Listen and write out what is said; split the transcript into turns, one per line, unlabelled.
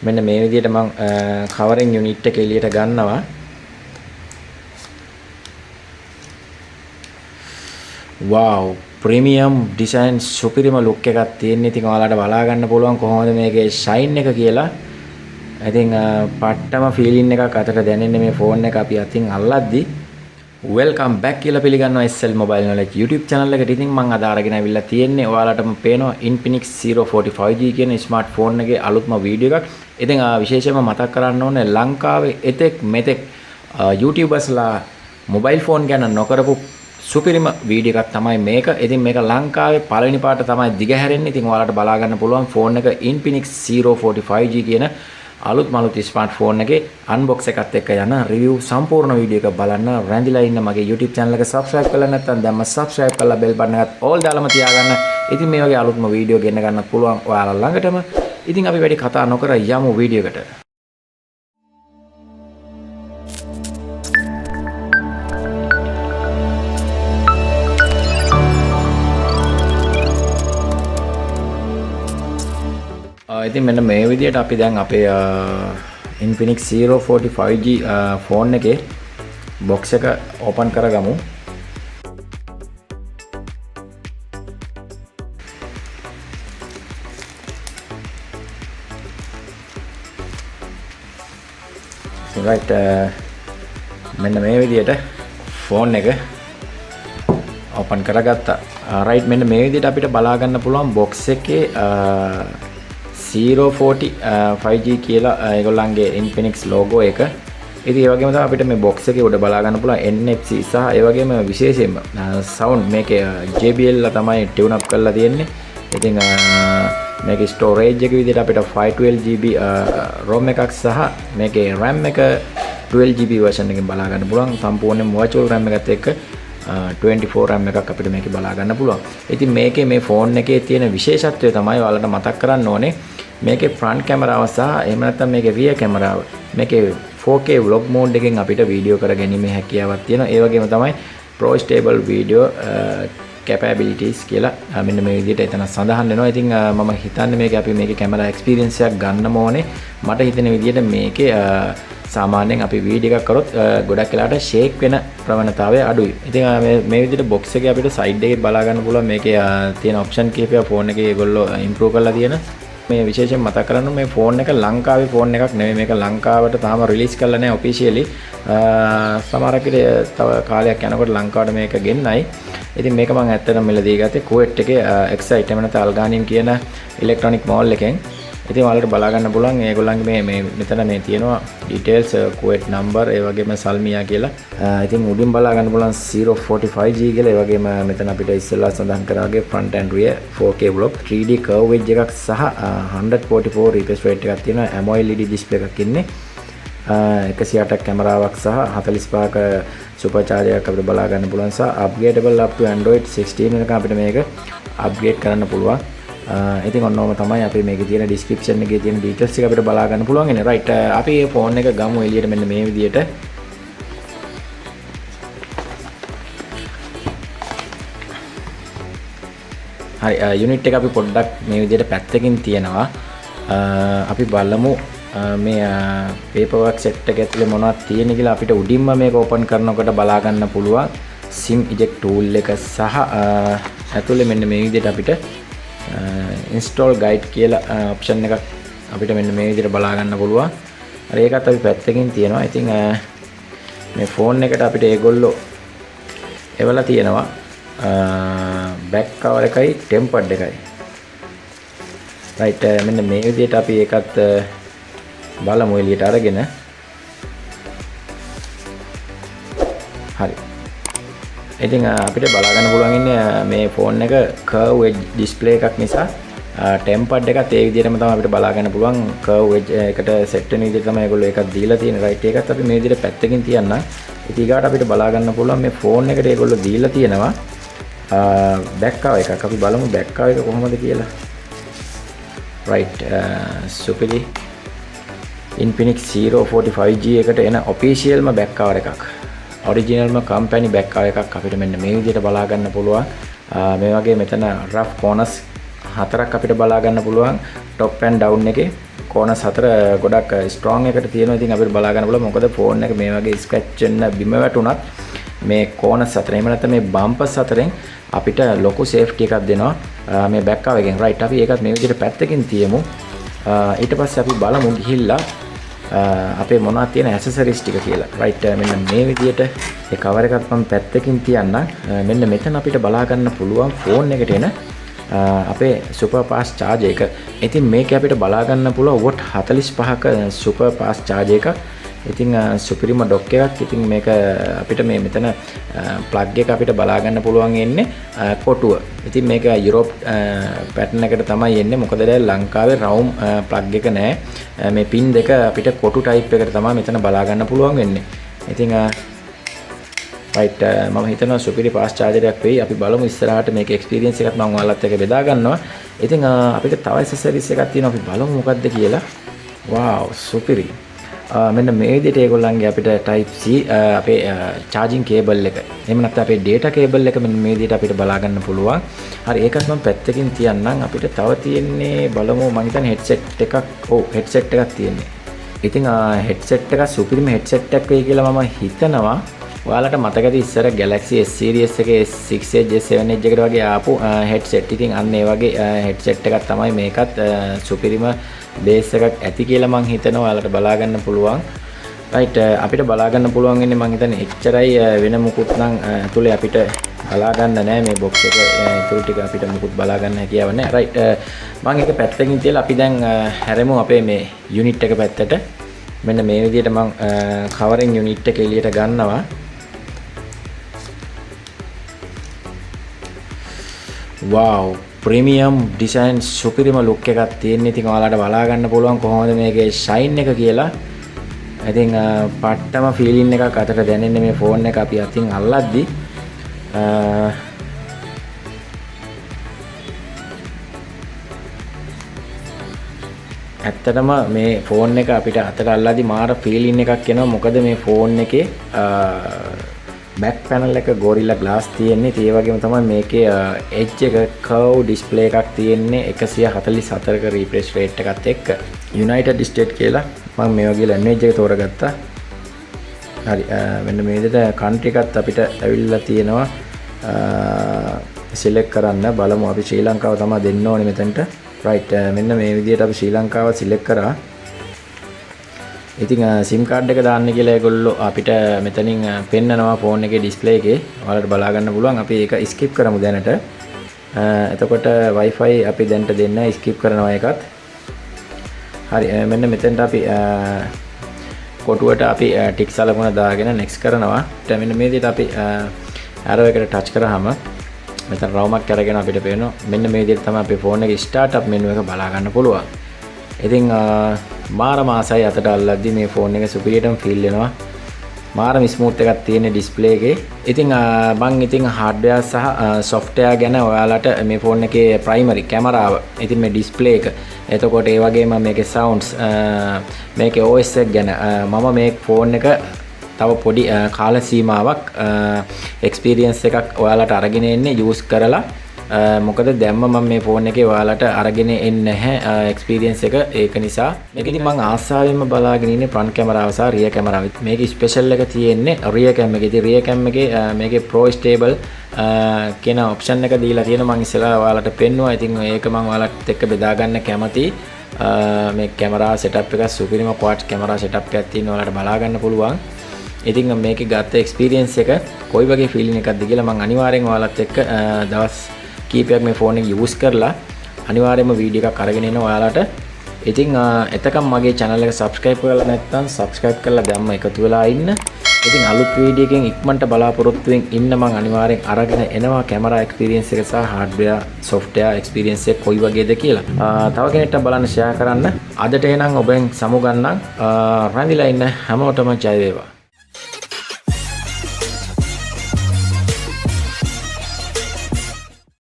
මෙන්න මේ විදිහට මම කවරින් යුනිට් එක එළියට ගන්නවා. wow ප්‍රීමියම් ඩිසයින් සුපිරිම ලුක් එකක් තියෙන. ඉතින් ඔයාලට බලා ගන්න පුළුවන් කොහොමද මේකේ ෂයින් එක කියලා. ඉතින් පට්ටම ෆීලින් එකක් අතට දැනෙන්නේ මේ ෆෝන් එක අපි අතින් අල්ලද්දි. වෙල්කම් බැක් කියලා පිළිගන්නවා SL Mobile Knowledge YouTube channel එකට. ඉතින් මම අද අරගෙන අවිල්ලා තියෙන්නේ ඔයාලටම පේනවා Infinix 045G කියන ස්මාර්ට්ෆෝන් එකේ අලුත්ම වීඩියෝ එකක්. ඉතින් විශේෂයෙන්ම මතක් කරන්න ඕනේ ලංකාවේ එතෙක් මෙතෙක් YouTubersලා මොබයිල් ෆෝන් ගැන නොකරපු සුපිරිම වීඩියෝ එකක් තමයි මේක. ඉතින් මේක ලංකාවේ පළවෙනි පාට තමයි දිගහැරෙන්නේ. ඉතින් ඔයාලට බලා ගන්න පුළුවන් ෆෝන් එක Infinix 045G කියන අලුත් මලුත් ස්මාර්ට්ෆෝන් එකේ අන්බොක්ස් එකත් එක්ක යන රිවිව් සම්පූර්ණ වීඩියෝ එකක් බලන්න රැඳිලා ඉන්න මගේ YouTube channel එක subscribe කරලා නැත්නම් දැම්ම subscribe කරලා bell button එකත් all දාලම තියාගන්න. ඉතින් මේ වගේ අලුත්ම වීඩියෝ ගෙන්න ගන්නත් පුළුවන් ඔයාලා ළඟටම. ඉතින් අපි වැඩි කතා නොකර යමු වීඩියෝ එකට. ඉතින් මෙන්න මේ විදිහට අපි දැන් අපේ Infinix 045G ෆෝන් එකේ බොක්ස් එක ඕපන් කරගමු. right මෙන්න මේ විදිහට ෆෝන් එක ඕපන් කරගත්තා. right මෙන්න මේ විදිහට අපිට බලා ගන්න පුළුවන් බොක්ස් එකේ 045G කියලා ඒගොල්ලන්ගේ Infinix logo එක. ඉතින් ඒ වගේම තමයි අපිට මේ box එකේ උඩ බලා ගන්න පුළුවන් NFC සහ ඒ වගේම විශේෂයෙන්ම sound මේකේ JBL ලා තමයි tune up කරලා තියෙන්නේ. ඉතින් මේකේ storage එක විදිහට අපිට 512GB ROM එකක් සහ මේකේ RAM එක 12GB version එකකින් බලා ගන්න පුළුවන්. සම්පූර්ණයෙන්ම virtual RAM එකත් එක්ක 24 RAM එකක් අපිට මේකේ බලා ගන්න පුළුවන්. ඉතින් මේකේ මේ ෆෝන් එකේ තියෙන විශේෂත්වය තමයි ඔයාලට මතක් කරන්න ඕනේ. මේකේ ෆ්‍රන්ට් කැමරාව සහ එහෙම නැත්නම් මේකේ රියර් කැමරාව. මේකේ 4K vlog mode එකෙන් අපිට වීඩියෝ කර ගැනීමේ හැකියාවක් තියෙනවා. ඒ වගේම තමයි pro stable video capabilities කියලා මෙන්න මේ විදිහට එතන සඳහන් වෙනවා. ඉතින් මම හිතන්නේ මේක අපි මේකේ කැමරා එක්ස්පීරියන්ස් එකක් ගන්නම ඕනේ. මට හිතෙන විදිහට මේකේ සාමාන්‍යයෙන් අපි වීඩියෝ එකක් කරොත් ගොඩක් වෙලාවට ෂේක් වෙන ප්‍රවණතාවය අඩුයි. ඉතින් මේ විදිහට බොක්ස් එකේ අපිට සයිඩ් එකේ බලා ගන්න පුළුවන් මේකේ තියෙන ඔප්ෂන් කීපයක් ෆෝන් එකේ ඒගොල්ලෝ ඉම්ප්‍රූව් කරලා තියෙන. මේ විශේෂයෙන් මතක් කරන්න මේ ෆෝන් එක ලංකාවේ ෆෝන් එකක් නෙමෙයි. මේක ලංකාවට තාම රිලීස් කරලා නැහැ ඔෆිෂියලි. සමහරක් විට තව කාලයක් යනකොට ලංකාවට මේක ගෙන්නයි. ඉතින් මේක මම ඇත්තටම මිලදී ගත්තේ කුවේට් එකේ එක්සයිට් එහෙම නැත්නම් අල්ගානියම් කියන ඉලෙක්ට්‍රොනික මෝල් එකෙන්. ඉතින් ඔයාලට බලා ගන්න පුළුවන් ඒගොල්ලන්ගේ මේ මෙතන මේ තියෙනවා details කුවේට් number ඒ වගේම සල්මියා කියලා. ඉතින් උඩින් බලා ගන්න පුළුවන් 045G කියලා. ඒ වගේම මෙතන අපිට ඉස්සෙල්ලා සඳහන් කරා වගේ front and rear 4K vlog 3D curve edge එකක් සහ 144 refresh rate එකක් තියෙනවා. AMOLED display එකක් ඉන්නේ. 108ක් කැමරාවක් සහ 45ක සුපර් චාර්ජර් එකක් අපිට බලා ගන්න පුළුවන් සහ upgradable up to Android 16 වෙනකම් අපිට මේක upgrade කරන්න පුළුවන්. ඉතින් ඔන්නෝම තමයි අපි මේකේ තියෙන description එකේ තියෙන details එක අපිට බලා ගන්න පුළුවන් ඉන්නේ. right අපි මේ ෆෝන් එක ගමු එළියට මෙන්න මේ විදියට. හරි යුනිට් එක අපි පොඩ්ඩක් මේ විදියට පැත්තකින් තියනවා. අපි බලමු මේ paperwork set එක ඇතුලේ මොනවද තියෙන්නේ කියලා. අපිට උඩින්ම මේක open කරනකොට බලා ගන්න පුළුවන් sim eject tool එක සහ ඇතුලේ මෙන්න මේ විදියට අපිට install guide කියලා option එකක් අපිට මෙන්න මේ විදිහට බලා ගන්න පුළුවන්. හරි ඒකත් අපි පැත්තකින් තියනවා. ඉතින් මේ ෆෝන් එකට අපිට ඒගොල්ලෝ එවලා තියෙනවා back cover එකයි tempered එකයි. right මෙන්න මේ විදිහට අපි ඒකත් බලමු එළියට අරගෙන. හරි. ඉතින් අපිට බලා ගන්න පුළුවන් ඉන්නේ මේ ෆෝන් එක curve edge display එකක් නිසා tempered එකත් ඒ විදිහටම තමයි අපිට බලා ගන්න පුළුවන්. curve edge එකට set වෙන විදිහට තමයි ඒගොල්ලෝ එකක් දීලා තියෙන්නේ. right ඒකත් අපි මේ විදිහට පැත්තකින් තියන්න. ඉතින් ඊගාට අපිට බලා ගන්න පුළුවන් මේ ෆෝන් එකට ඒගොල්ලෝ දීලා තියෙනවා back cover එකක්. අපි බලමු back cover එක කොහොමද කියලා. right සුපිරි Infinix 045G එකට එන officialම back cover එකක්. ඔරිජිනල්ම කම්පැනි බැක් කවර් එකක් අපිට මෙන්න මේ විදිහට බලා ගන්න පුළුවන්. මේ වගේ මෙතන රෆ් කෝනර්ස් 4ක් අපිට බලා ගන්න පුළුවන්. top and down එකේ corners හතර ගොඩක් strong එකට තියෙනවා. ඉතින් අපිට බලා ගන්න පුළුවන් මොකද phone එක මේ වගේ scratch වෙන්න බිම වැටුණත් මේ corners හතර එහෙම නැත්නම් මේ bumpers හතරෙන් අපිට ලොකු safety එකක් දෙනවා මේ back cover එකෙන්. right අපි ඒකත් මේ විදිහට පැත්තකින් තියමු. ඊට පස්සේ අපි බලමු ගිහිල්ලා අපේ මොනවද තියෙන ඇසසරිස් ටික කියලා. right මෙන්න මේ විදිහට ඒ cover එකත් මම පැත්තකින් තියන්නම්. මෙන්න මෙතන අපිට බලා ගන්න පුළුවන් phone එකට එන අපේ super fast charge එක. ඉතින් මේක අපිට බලා ගන්න පුළුවන් watt 45ක super fast charge එකක්. ඉතින් සුපිරිම ඩොක් එකක්. ඉතින් මේක අපිට මේ මෙතන ප්ලග් එක අපිට බලා ගන්න පුළුවන් එන්නේ කොටුව. ඉතින් මේක යුරෝප් පැටර්න් එකට තමයි එන්නේ. මොකද දැන් ලංකාවේ රවුම් ප්ලග් එක නැහැ. මේ පින් දෙක අපිට කොටු ටයිප් එකට තමයි මෙතන බලා ගන්න පුළුවන් වෙන්නේ. ඉතින් right මම හිතනවා සුපිරි fast charger එකක් වෙයි. අපි බලමු ඉස්සරහට මේක experience එකත් මම ඔයාලත් එක්ක බෙදා ගන්නවා. ඉතින් අපිට තව accessories එකක් තියෙනවා. අපි බලමු මොකක්ද කියලා. wow සුපිරි. මෙන්න මේ විදිහට ඒගොල්ලන්ගේ අපිට type C අපේ charging cable එක. එහෙම නැත්නම් අපේ data cable එක මෙන්න මේ විදිහට අපිට බලා ගන්න පුළුවන්. හරි ඒකත් මම පැත්තකින් තියන්නම්. අපිට තව තියෙන්නේ බලමු මම හිතන්නේ headset එකක්. ඔව් headset එකක් තියෙන්නේ. ඉතින් headset එක සුපිරිම headset එකක් වෙයි කියලා මම හිතනවා. ඔයාලට මතකද ඉස්සර Galaxy S series එකේ S6 edge S7 edge එකට වගේ ආපු headset. ඉතින් අන්න ඒ වගේ headset එකක් තමයි මේකත් සුපිරිම බේස් එකක් ඇති කියලා මම හිතනවා. ඔයාලට බලා ගන්න පුළුවන්. right අපිට බලා ගන්න පුළුවන් වෙන්නේ මම හිතන්නේ එච්චරයි වෙන මුකුත් නම් ඇතුලේ අපිට බලා ගන්න නැහැ මේ box එක. ඒතුළු ටික අපිට මුකුත් බලා ගන්න හැකියාව නැහැ. right මම ඒක පැත්තකින් තියලා අපි දැන් හැරෙමු අපේ මේ unit එක පැත්තට. මෙන්න මේ විදිහට මම covering unit එක එළියට ගන්නවා. wow premium design සුපිරිම look එකක් තියෙන. ඉතින් ඔයාලට බලා ගන්න පුළුවන් කොහොමද මේකේ shine එක කියලා. ඉතින් පට්ටම feeling එකක් අතට දැනෙන්නේ මේ phone එක අපි අතින් අල්ලද්දි. ඇත්තටම මේ phone එක අපිට අතට අල්ලද්දි මාර feeling එකක් එනවා. මොකද මේ phone එකේ back panel එක Gorilla Glass තියෙන්නේ. ඒ වගේම තමයි මේකේ edge එක curve display එකක් තියෙන්නේ 144ක refresh rate එකත් එක්ක. United States කියලා මම මේ වගේ language එක තෝරගත්තා. හරි මෙන්න මේ විදිහට country එකත් අපිට ඇවිල්ලා තියෙනවා. select කරන්න බලමු අපි ශ්‍රී ලංකාව තමයි දෙන්න ඕනේ මෙතනට. right මෙන්න මේ විදිහට අපි ශ්‍රී ලංකාව select කරා. ඉතින් SIM card එක දාන්න කියලා ඒගොල්ලෝ අපිට මෙතනින් පෙන්නනවා phone එකේ display එකේ. ඔයාලට බලා ගන්න පුළුවන්. අපි ඒක skip කරමු දැනට. එතකොට Wi-Fi අපි දැනට දෙන්න skip කරනවා ඒකත්. හරි මෙන්න මෙතෙන්ට අපි කොටුවට අපි ටික් සලකුණ දාගෙන next කරනවා. ඊට මෙන්න මේ විදිහට අපි arrow එකට touch කරාම මෙතන රවුමක් අරගෙන අපිට පේනවා. මෙන්න මේ විදිහට තමයි අපේ phone එකේ startup menu එක බලා ගන්න පුළුවන්. ඉතින් මාර මාසයි අතට අල්ලද්දි මේ phone එක සුපිරියටම feel වෙනවා. මාරම ස්මූත් එකක් තියෙන display එකේ. ඉතින් මම ඉතින් hardware සහ software ගැන ඔයාලට මේ phone එකේ primary කැමරාව, ඉතින් මේ display එක, එතකොට ඒ වගේම මේකේ sounds, මේකේ OS එක ගැන මම මේ phone එක තව පොඩි කාල සීමාවක් experience එකක් ඔයාලට අරගෙන එන්නේ use කරලා. මොකද දැම්ම මම මේ ෆෝන් එකේ ඔයාලට අරගෙන එන්නේ නැහැ එක්ස්පීරියන්ස් එක. ඒක නිසා මේක ඉතින් මම ආසාවෙන්ම බලාගෙන ඉන්නේ ෆ්‍රන්ට් කැමරාව සහ රියර් කැමරාව. මේකේ ස්පෙෂල් එක තියෙන්නේ රියර් කැම් එකේ. ඉතින් රියර් කැම් එකේ මේකේ Pro Stable කියන ඔප්ෂන් එක දීලා තියෙනවා. මම ඉස්සෙල්ලා ඔයාලට පෙන්නුවා. ඉතින් ඒක මම ඔයාලට එක්ක බෙදා ගන්න කැමතියි. මේ කැමරා සෙටප් එක සුපිරිම quad කැමරා සෙටප් එකක් තියෙනවා. ඔයාලට බලා ගන්න පුළුවන්. ඉතින් මේකේ ගත්ත එක්ස්පීරියන්ස් එක කොයි වගේ ෆීලිං එකක්ද කියලා මම අනිවාර්යෙන් ඔයාලත් එක්ක දවස් කීපයක් මේ ෆෝන් එක යූස් කරලා අනිවාර්යයෙන්ම වීඩියෝ එකක් අරගෙන එනවා ඔයාලට. ඉතින් එතකම් මගේ channel එක subscribe කරලා නැත්නම් subscribe කරලා දැම්ම එකතු වෙලා ඉන්න. ඉතින් අලුත් වීඩියෝ එකකින් ඉක්මනට බලාපොරොත්තුෙන් ඉන්න මම අනිවාර්යෙන් අරගෙන එනවා කැමරා experience එක සහ hardware software experience එක කොයි වගේද කියලා. තව කෙනෙක්ට බලන්න share කරන්න. අදට එනං ඔබෙන් සමුගන්නම්. රැඳිලා ඉන්න හැමෝටම ජය වේවා.